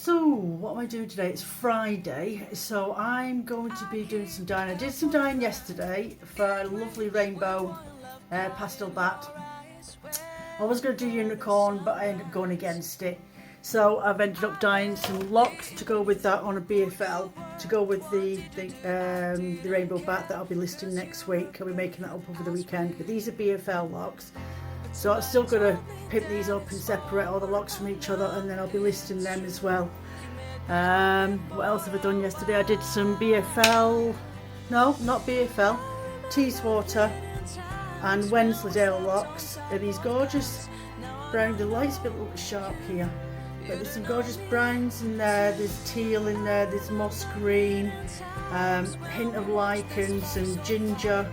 So what am I doing today? It's Friday, so I'm going to be doing some dyeing. I did some dyeing yesterday for a lovely rainbow pastel bat. I was going to do unicorn, but I ended up going against it. So I've ended up dyeing some locks to go with that on a BFL, to go with the rainbow bat that I'll be listing next week. I'll be making that up over the weekend, but these are BFL locks. So I'm still going to pimp these up and separate all the locks from each other, and then I'll be listing them as well. What else have I done yesterday? I did some BFL, no, not BFL, Teeswater and Wensleydale locks. They're these gorgeous brown, the light's a bit look sharp here, but there's some gorgeous browns in there, there's teal in there, there's moss green, hint of lichens and ginger.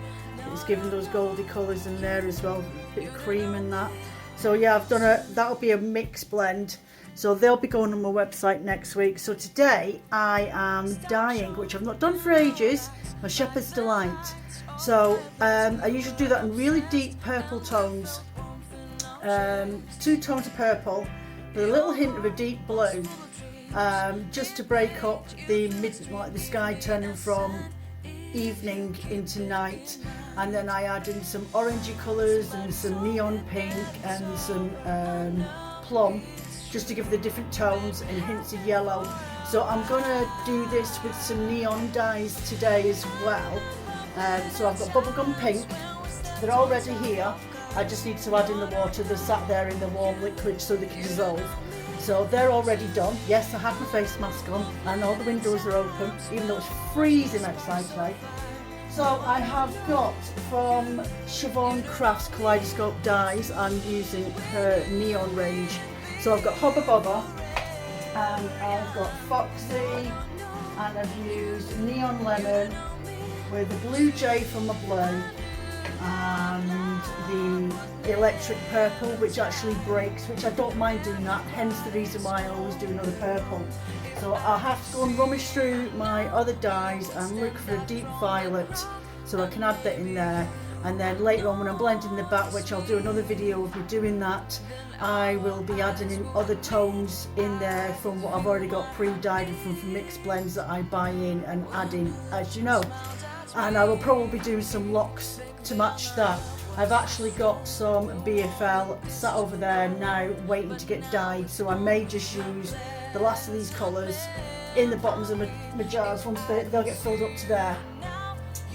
It's given those goldy colours in there as well, a bit of cream in that. So yeah, I've done that'll be a mixed blend. So they'll be going on my website next week. So today I am dyeing, which I've not done for ages, my Shepherd's Delight. So I usually do that in really deep purple tones. 2 tones of purple with a little hint of a deep blue, just to break up the like the sky turning from evening into night. And then I add in some orangey colours and some neon pink and some plum, just to give the different tones and hints of yellow. So I'm going to do this with some neon dyes today as well. So I've got bubblegum pink, they're already here, I just need to add in the water. They're sat there in the warm liquid so they can dissolve. So they're already done. Yes, I have my face mask on and all the windows are open, even though it's freezing outside today. So I have got from Siobhan Crafts Kaleidoscope Dyes, I'm using her neon range. So I've got Hubba Bubba, and I've got Foxy, and I've used Neon Lemon with the Blue Jay from the blue, and the electric purple, which actually breaks, which I don't mind doing that, hence the reason why I always do another purple. So I'll have to go and rummage through my other dyes and look for a deep violet so I can add that in there. And then later on when I'm blending the bat, which I'll do another video of me doing that, I will be adding in other tones in there from what I've already got pre-dyed and from mixed blends that I buy in and add in, as you know. And I will probably do some locks to match that. I've actually got some BFL sat over there now waiting to get dyed, so I may just use the last of these colours in the bottoms of my jars once they'll get filled up to there.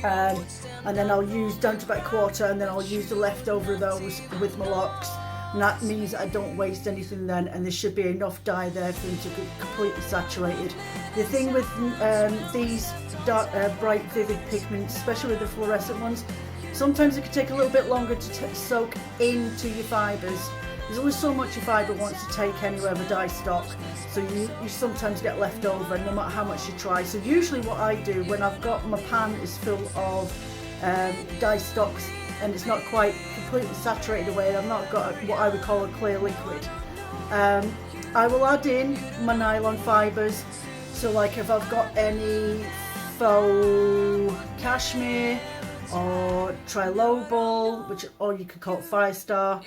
And then I'll use down to about a quarter, and then I'll use the leftover of those with my locks. And that means I don't waste anything then, and there should be enough dye there for them to get completely saturated. The thing with these dark, bright, vivid pigments, especially with the fluorescent ones, sometimes it can take a little bit longer to soak into your fibres. There's only so much your fibre wants to take anyway of a dye stock, so you sometimes get left over no matter how much you try. So usually what I do when I've got my pan is full of dye stocks and it's not quite completely saturated away, I've not got what I would call a clear liquid, I will add in my nylon fibres. So like if I've got any faux cashmere or trilobal, or you could call it Firestar.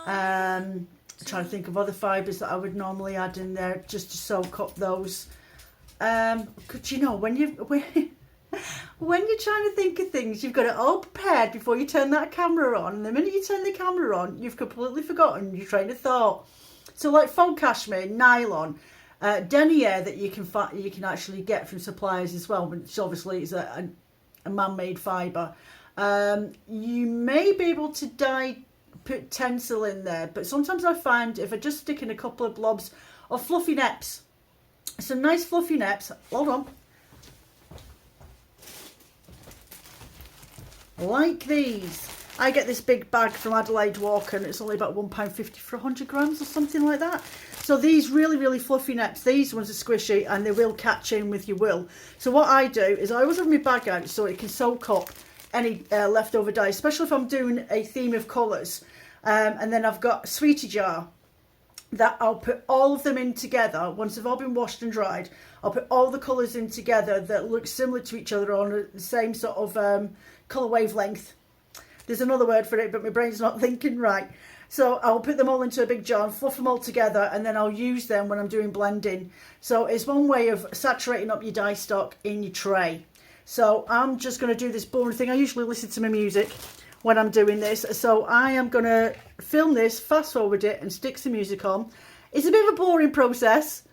I'm trying to think of other fibres that I would normally add in there just to soak up those. Because you know, when you're trying to think of things, you've got it all prepared before you turn that camera on. And the minute you turn the camera on, you've completely forgotten your train of thought. So like faux cashmere, nylon, denier that you can actually get from suppliers as well, which obviously is a man-made fibre. You may be able to put tencel in there, but sometimes I find if I just stick in a couple of blobs of fluffy neps, some nice fluffy neps, hold on, like these. I get this big bag from Adelaide Walker and it's only about £1.50 for 100 grams or something like that. So these really fluffy neps, these ones are squishy and they will catch in with your wool. So what I do is I always have my bag out so it can soak up any leftover dye, especially if I'm doing a theme of colours. And then I've got a sweetie jar that I'll put all of them in together. Once they've all been washed and dried, I'll put all the colours in together that look similar to each other on the same sort of colour wavelength. There's another word for it, but my brain's not thinking right. So I'll put them all into a big jar and fluff them all together, and then I'll use them when I'm doing blending. So it's one way of saturating up your dye stock in your tray. So I'm just going to do this boring thing. I usually listen to my music when I'm doing this. So I am going to film this, fast forward it and stick some music on. It's a bit of a boring process,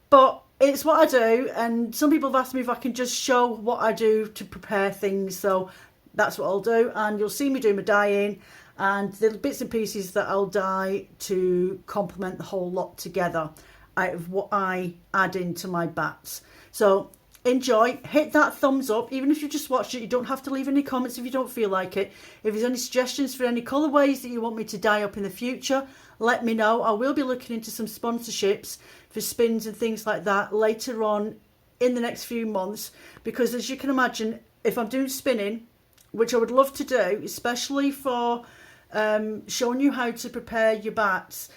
but it's what I do. And some people have asked me if I can just show what I do to prepare things. So that's what I'll do. And you'll see me do my dyeing and the bits and pieces that I'll dye to complement the whole lot together out of what I add into my bats. So enjoy, hit that thumbs up. Even if you just watched it, you don't have to leave any comments if you don't feel like it. If there's any suggestions for any colourways that you want me to dye up in the future, let me know. I will be looking into some sponsorships for spins and things like that later on in the next few months, because as you can imagine, if I'm doing spinning, which I would love to do, especially for showing you how to prepare your bats,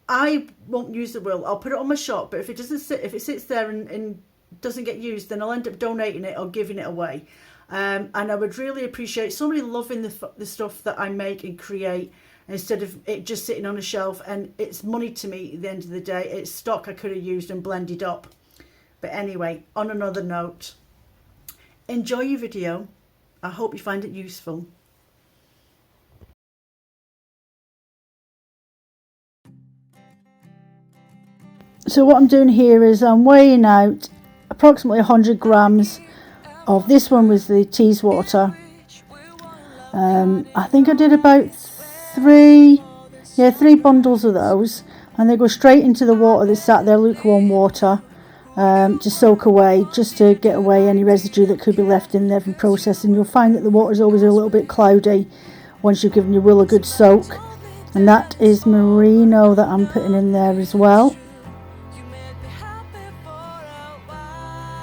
I won't use the wool. I'll put it on my shop, but if it sits there and doesn't get used, then I'll end up donating it or giving it away. And I would really appreciate somebody loving the stuff that I make and create, instead of it just sitting on a shelf. And it's money to me at the end of the day. It's stock I could have used and blended up. But anyway, on another note, enjoy your video. I hope you find it useful. So what I'm doing here is I'm weighing out approximately 100 grams of, this one was the Teeswater. I think I did about three bundles of those, and they go straight into the water that's sat there, lukewarm water, to soak away, just to get away any residue that could be left in there from processing. You'll find that the water is always a little bit cloudy once you've given your wool a good soak. And that is merino that I'm putting in there as well.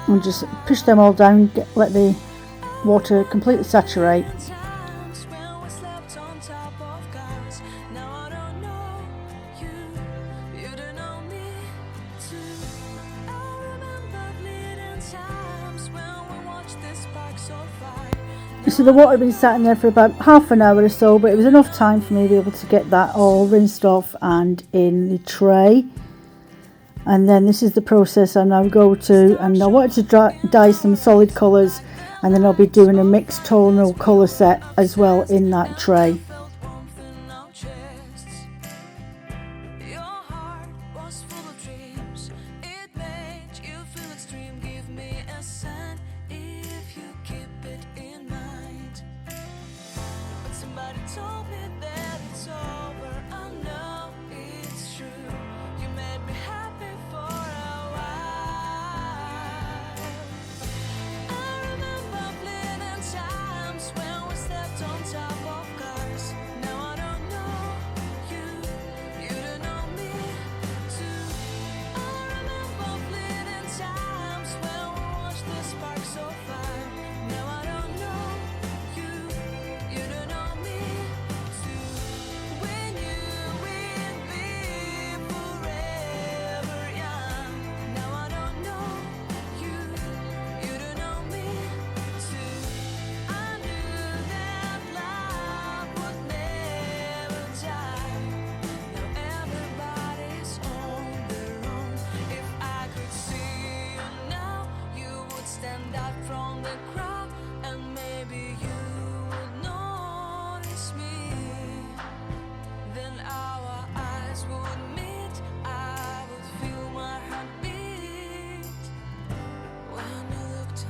And just push them all down, let the water completely saturate. So the water had been sat in there for about half an hour or so, but it was enough time for me to be able to get that all rinsed off and in the tray. And then this is the process I now go to, and I wanted to dye some solid colours, and then I'll be doing a mixed tonal colour set as well in that tray.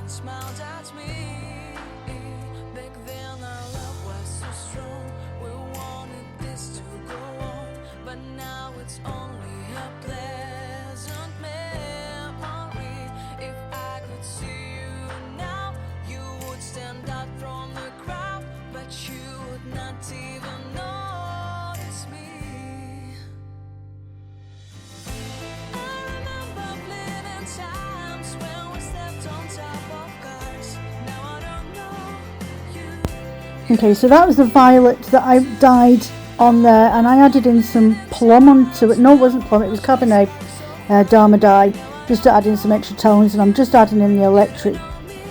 Smiled at me. Back then our love was so strong. We wanted this to go on, but now it's only a pleasant memory. If I could see you now, you would stand out from the crowd, but you would not even notice me. I remember fleeting times when we slept on top of. Okay, so that was the violet that I dyed on there, and I added in some plum onto it. No, it wasn't plum, it was Cabernet Dharma dye, just to add in some extra tones. And I'm just adding in the electric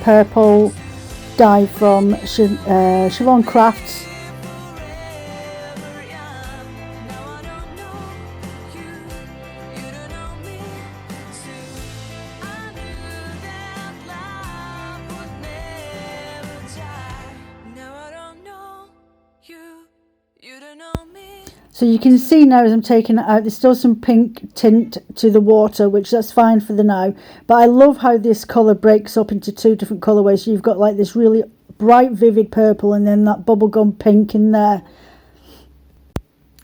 purple dye from Siobhan Crafts. So you can see now as I'm taking it out, there's still some pink tint to the water, which that's fine for the now. But I love how this colour breaks up into two different colourways. So you've got like this really bright vivid purple and then that bubblegum pink in there.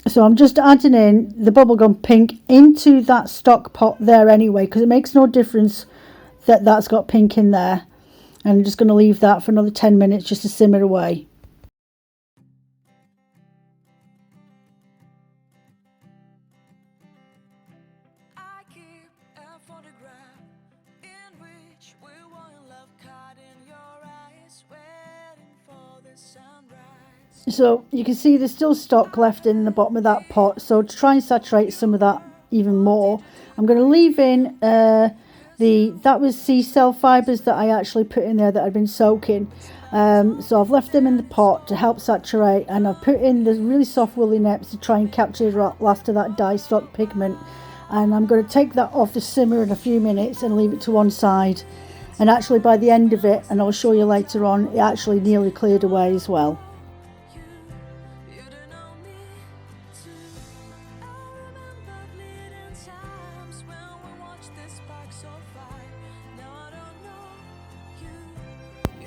So I'm just adding in the bubblegum pink into that stock pot there anyway, because it makes no difference that that's got pink in there. And I'm just going to leave that for another 10 minutes just to simmer away. So you can see there's still stock left in the bottom of that pot, so to try and saturate some of that even more, I'm going to leave in that was sea cell fibres that I actually put in there that I'd been soaking. So I've left them in the pot to help saturate, and I've put in the really soft woolly neps to try and capture the last of that dye stock pigment. And I'm going to take that off the simmer in a few minutes and leave it to one side. And actually by the end of it, and I'll show you later on, it actually nearly cleared away as well.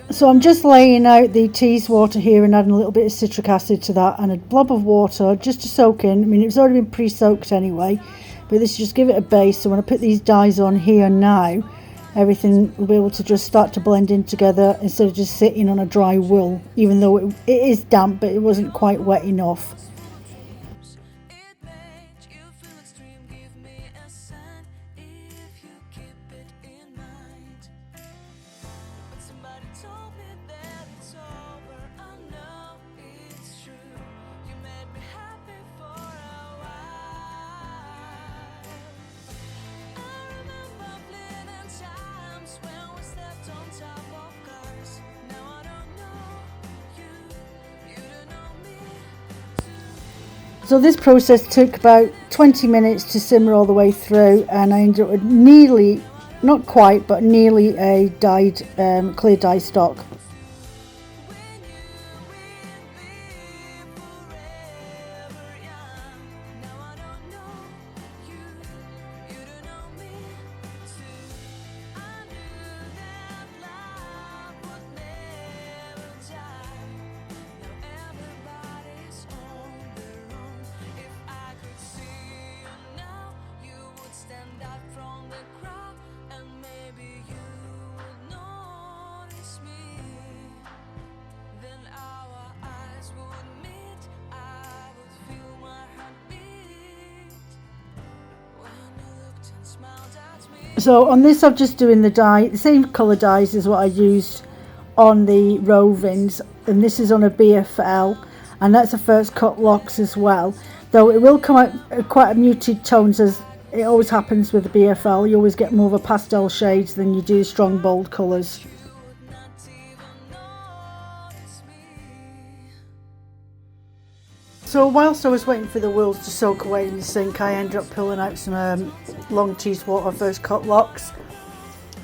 So I'm just laying out the teas water here and adding a little bit of citric acid to that and a blob of water just to soak in. I mean, it's already been pre-soaked anyway, but this just give it a base. So when I put these dyes on here now, everything will be able to just start to blend in together instead of just sitting on a dry wool, even though it is damp, but it wasn't quite wet enough. So this process took about 20 minutes to simmer all the way through, and I ended up with nearly, not quite, but nearly a dyed, clear dye stock. So on this I'm just doing the dye, the same colour dyes as what I used on the rovings, and this is on a BFL, and that's a first cut locks as well, though it will come out quite a muted tones as it always happens with the BFL. You always get more of a pastel shades than you do strong bold colours. So whilst I was waiting for the wools to soak away in the sink, I ended up pulling out some long teas water first cut locks.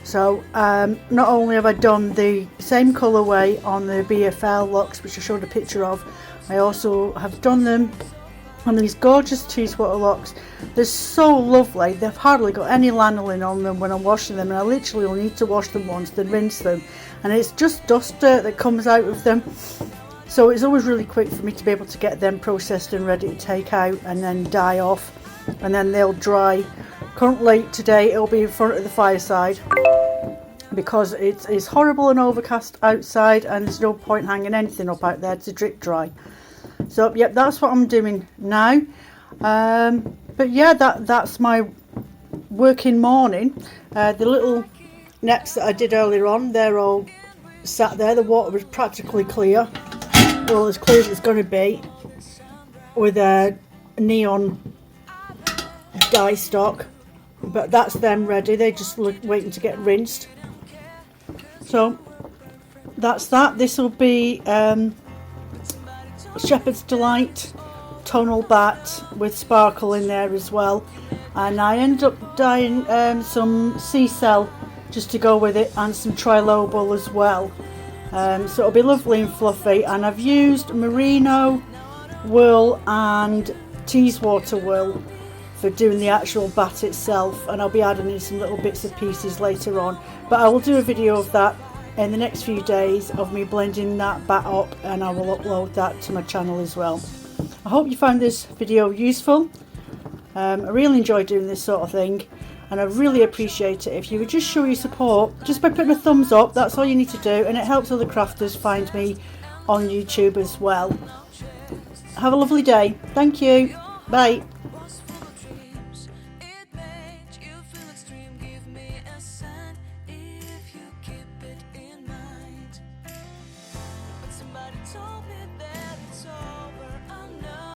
So not only have I done the same colourway on the BFL locks, which I showed a picture of, I also have done them on these gorgeous teas water locks. They're so lovely. They've hardly got any lanolin on them when I'm washing them, and I literally only need to wash them once, then rinse them, and it's just dust dirt that comes out of them. So it's always really quick for me to be able to get them processed and ready to take out and then dye off, and then they'll dry. Currently today it'll be in front of the fireside because it is horrible and overcast outside, and there's no point hanging anything up out there to drip dry. So yep, that's what I'm doing now. But yeah, that's my working morning. The little nets that I did earlier on, they're all sat there. The water was practically clear. Well, as clear as it's going to be, with a neon dye stock, but that's them ready. They're just waiting to get rinsed. So that's that. This will be Shepherd's Delight tonal bat with sparkle in there as well, and I ended up dyeing some sea cell just to go with it, and some trilobal as well. So it'll be lovely and fluffy, and I've used merino wool and Teeswater wool for doing the actual bat itself, and I'll be adding in some little bits and pieces later on, but I will do a video of that in the next few days of me blending that bat up, and I will upload that to my channel as well. I hope you found this video useful. I really enjoy doing this sort of thing, and I really appreciate it if you would just show your support just by putting a thumbs up. That's all you need to do, and it helps other crafters find me on YouTube as well. Have a lovely day. Thank you. Bye.